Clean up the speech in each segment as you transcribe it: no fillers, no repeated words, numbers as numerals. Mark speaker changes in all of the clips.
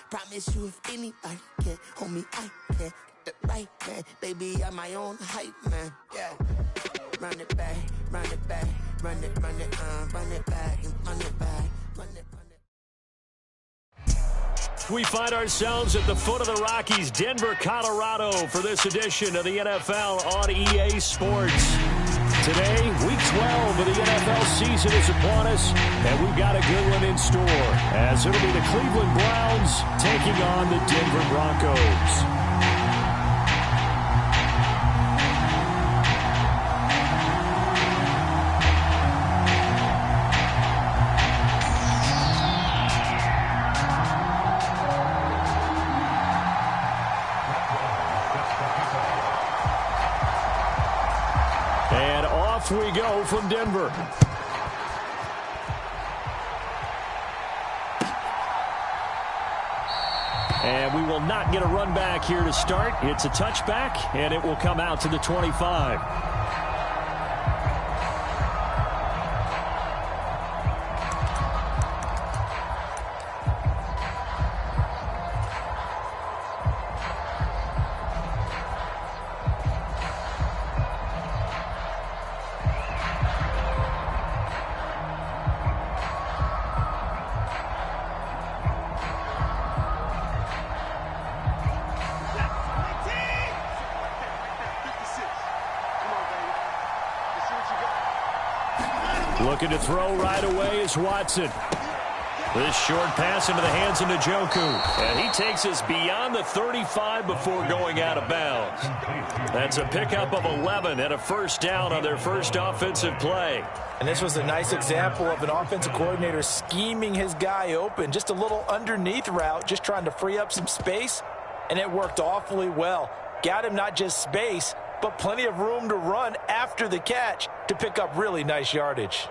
Speaker 1: Promise you if anybody can hold me, I can. The right man, baby, I'm my own hype man. Yeah. Run it back, run it back, run it back, and run it back, run it.
Speaker 2: We find ourselves at the foot of the Rockies, Denver, Colorado, for this edition of the NFL on EA Sports. Today, Week 12 of the NFL season is upon us, and we've got a good one in store, as it'll be the Cleveland Browns taking on the Denver Broncos. We go from Denver. And we will not get a run back here to start. It's a touchback, and it will come out to the 25. Looking to throw right away is Watson. This short pass into the hands of Njoku. And he takes us beyond the 35 before going out of bounds. That's a pickup of 11 and a first down on their first offensive play.
Speaker 3: And this was a nice example of an offensive coordinator scheming his guy open. Just a little underneath route, just trying to free up some space. And it worked awfully well. Got him not just space, but plenty of room to run after the catch to pick up really nice yardage.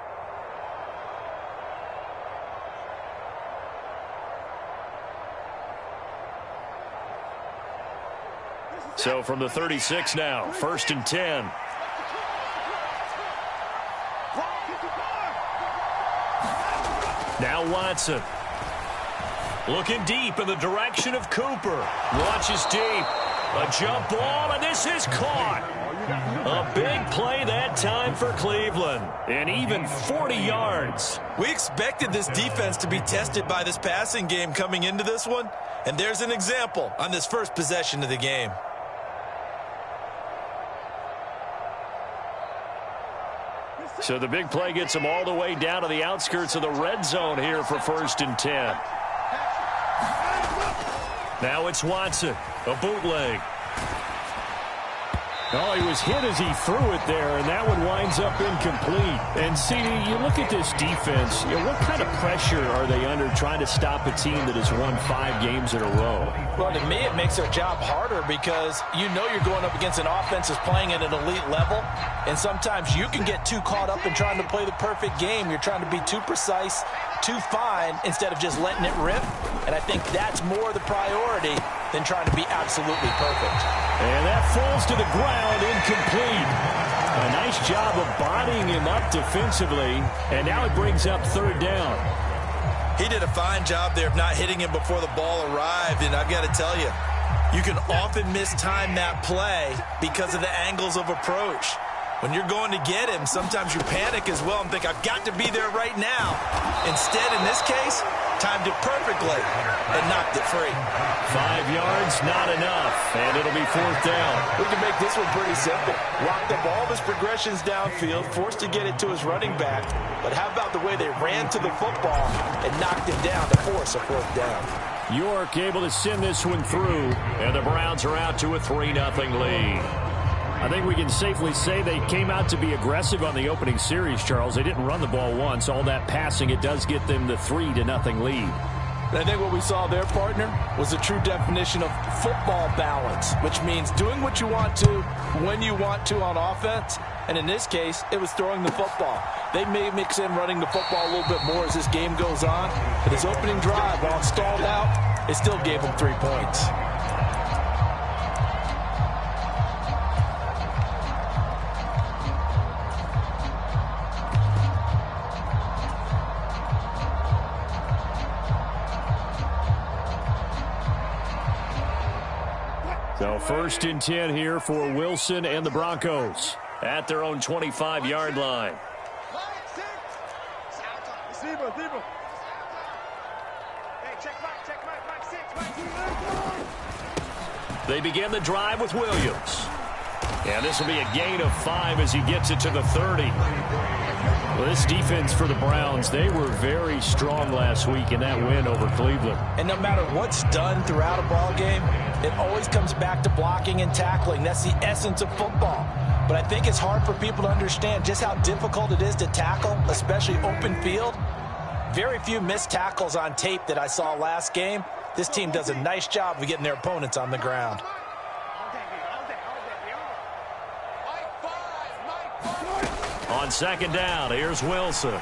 Speaker 2: So from the 36 now, 1st and 10. Now Watson. Looking deep in the direction of Cooper. Launches deep. A jump ball, and this is caught. A big play that time for Cleveland. And even 40 yards.
Speaker 4: We expected this defense to be tested by this passing game coming into this one. And there's an example on this first possession of the game.
Speaker 2: So the big play gets them all the way down to the outskirts of the red zone here for 1st and 10. Now it's Watson, a bootleg. Oh, he was hit as he threw it there, and that one winds up incomplete. And, CD, you look at this defense, what kind of pressure are they under trying to stop a team that has won 5 games in a row?
Speaker 3: Well, to me, it makes their job harder because you know you're going up against an offense that's playing at an elite level, and sometimes you can get too caught up in trying to play the perfect game. You're trying to be too precise, too fine, instead of just letting it rip. And I think that's more the priority than trying to be absolutely perfect.
Speaker 2: And that falls to the ground, incomplete. A nice job of bodying him up defensively, and now it brings up 3rd down.
Speaker 4: He did a fine job there of not hitting him before the ball arrived, and I've got to tell you, you can often mistime that play because of the angles of approach. When you're going to get him, sometimes you panic as well and think, I've got to be there right now. Instead, in this case, timed it perfectly and knocked it free.
Speaker 2: 5 yards, not enough, and it'll be 4th down.
Speaker 3: We can make this one pretty simple. Locked up all of his progressions downfield, forced to get it to his running back. But how about the way they ran to the football and knocked him down to force a 4th down?
Speaker 2: York able to send this one through, and the Browns are out to a 3-0 lead. I think we can safely say they came out to be aggressive on the opening series, Charles. They didn't run the ball once. All that passing, it does get them the 3-0 lead.
Speaker 3: And I think what we saw there, partner, was a true definition of football balance, which means doing what you want to when you want to on offense. And in this case, it was throwing the football. They may mix in running the football a little bit more as this game goes on. But his opening drive, while it stalled out, it still gave him 3 points.
Speaker 2: So 1st and 10 here for Wilson and the Broncos at their own 25-yard line. They begin the drive with Williams. And this will be a gain of 5 as he gets it to the 30. Well, this defense for the Browns, they were very strong last week in that win over Cleveland.
Speaker 3: And no matter what's done throughout a ball game, it always comes back to blocking and tackling. That's the essence of football. But I think it's hard for people to understand just how difficult it is to tackle, especially open field. Very few missed tackles on tape that I saw last game. This team does a nice job of getting their opponents on the ground.
Speaker 2: On 2nd down, here's Wilson.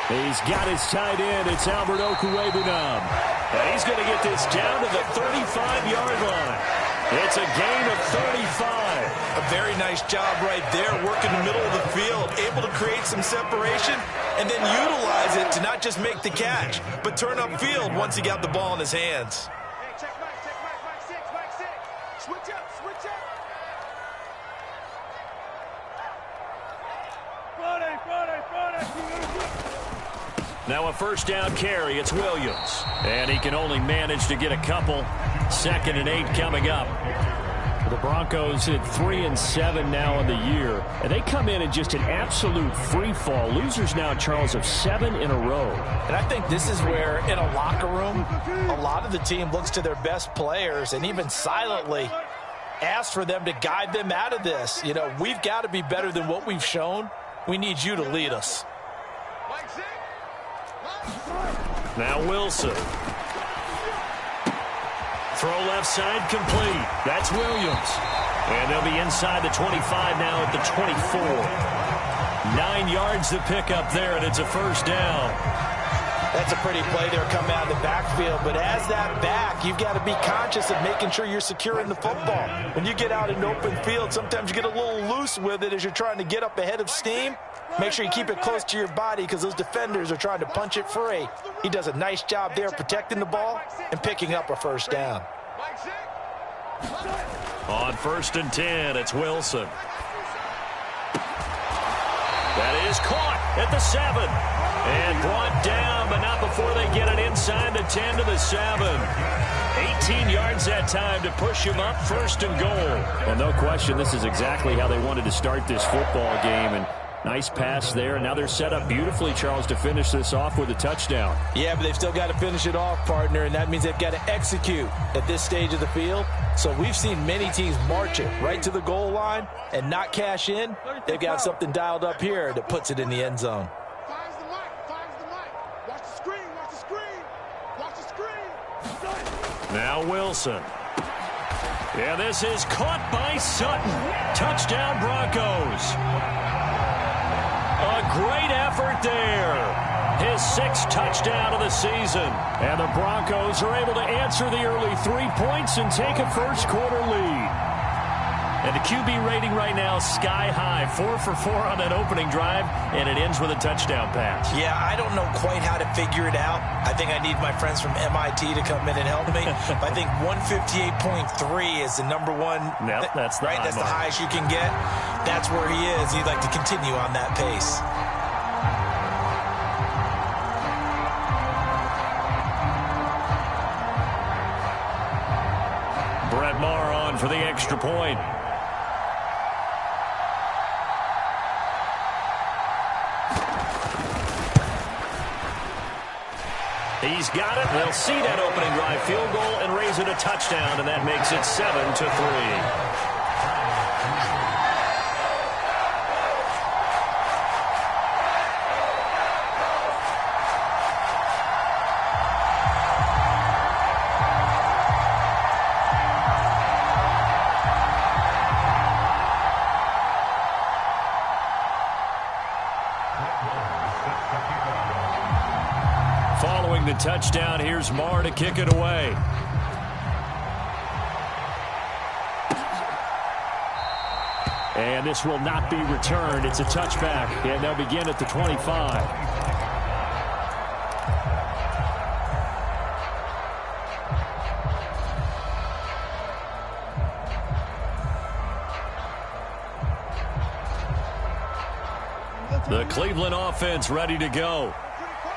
Speaker 2: He's got his tight end. It's Albert Okwuegbunam. And he's going to get this down to the 35-yard line. It's a gain of 35.
Speaker 4: A very nice job right there, working the middle of the field, able to create some separation, and then utilize it to not just make the catch, but turn upfield once he got the ball in his hands.
Speaker 2: Now a 1st down carry. It's Williams. And he can only manage to get a couple. 2nd and 8 coming up. The Broncos at 3-7 now in the year. And they come in just an absolute free fall. Losers now, Charles, of 7 in a row.
Speaker 3: And I think this is where, in a locker room, a lot of the team looks to their best players and even silently asks for them to guide them out of this. You know, we've got to be better than what we've shown. We need you to lead us.
Speaker 2: Now Wilson. Throw left side complete. That's Williams. And they'll be inside the 25 now at the 24. 9 yards to pick up there, and it's a 1st down.
Speaker 3: That's a pretty play there coming out of the backfield. But as that back, you've got to be conscious of making sure you're securing the football. When you get out in open field, sometimes you get a little loose with it as you're trying to get up ahead of steam. Make sure you keep it close to your body because those defenders are trying to punch it free. He does a nice job there protecting the ball and picking up a 1st down.
Speaker 2: On 1st and 10, it's Wilson. That is caught at the 7. And brought down, but not before they get it inside the 10 to the 7. 18 yards that time to push him up, 1st and goal.
Speaker 5: Well, no question, this is exactly how they wanted to start this football game. And nice pass there. Now they're set up beautifully, Charles, to finish this off with a touchdown.
Speaker 3: Yeah, but they've still got to finish it off, partner, and that means they've got to execute at this stage of the field. So we've seen many teams march it right to the goal line and not cash in. They've got something dialed up here that puts it in the end zone.
Speaker 2: Now Wilson. Yeah, this is caught by Sutton. Touchdown Broncos. A great effort there. His 6th touchdown of the season. And the Broncos are able to answer the early 3 points and take a 1st quarter lead. And the QB rating right now sky high. 4 for 4 on that opening drive, and it ends with a touchdown pass.
Speaker 4: Yeah, I don't know quite how to figure it out. I think I need my friends from MIT to come in and help me. But I think 158.3 is the number one.
Speaker 2: Yep, that's the
Speaker 4: right. That's the highest you can get. That's where he is. He'd like to continue on that pace.
Speaker 2: Brett Maher on for the extra point. He's got it. They'll see that opening drive field goal and raise it a touchdown, and that makes it 7-3. Following the touchdown, here's Maher to kick it away. And this will not be returned. It's a touchback, and they'll begin at the 25. The Cleveland offense ready to go.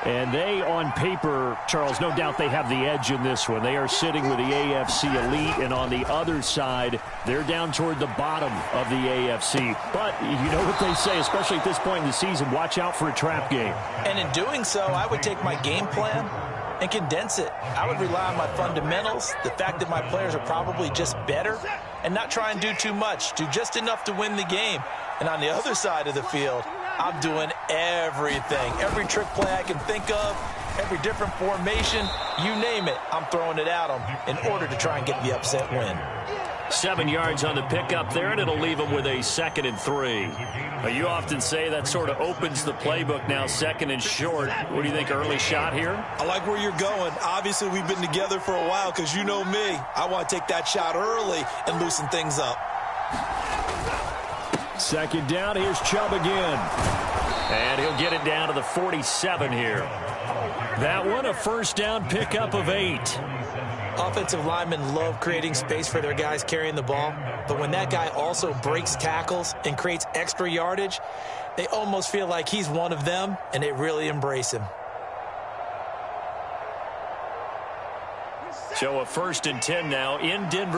Speaker 5: And they, on paper, Charles, no doubt they have the edge in this one. They are sitting with the AFC elite, and on the other side, they're down toward the bottom of the AFC. But you know what they say, especially at this point in the season, watch out for a trap game.
Speaker 3: And in doing so, I would take my game plan and condense it. I would rely on my fundamentals, the fact that my players are probably just better, and not try and do too much, do just enough to win the game. And on the other side of the field, I'm doing everything. Every trick play I can think of, every different formation, you name it, I'm throwing it at them in order to try and get the upset win.
Speaker 2: 7 yards on the pickup there, and it'll leave them with a 2nd and 3. You often say that sort of opens the playbook now, 2nd and short. What do you think, early shot here?
Speaker 4: I like where you're going. Obviously, we've been together for a while because you know me. I want to take that shot early and loosen things up.
Speaker 5: 2nd down, here's Chubb again.
Speaker 2: And he'll get it down to the 47 here. That one, a 1st down pickup of 8.
Speaker 3: Offensive linemen love creating space for their guys carrying the ball, but when that guy also breaks tackles and creates extra yardage, they almost feel like he's one of them, and they really embrace him.
Speaker 2: So a 1st and 10 now in Denver.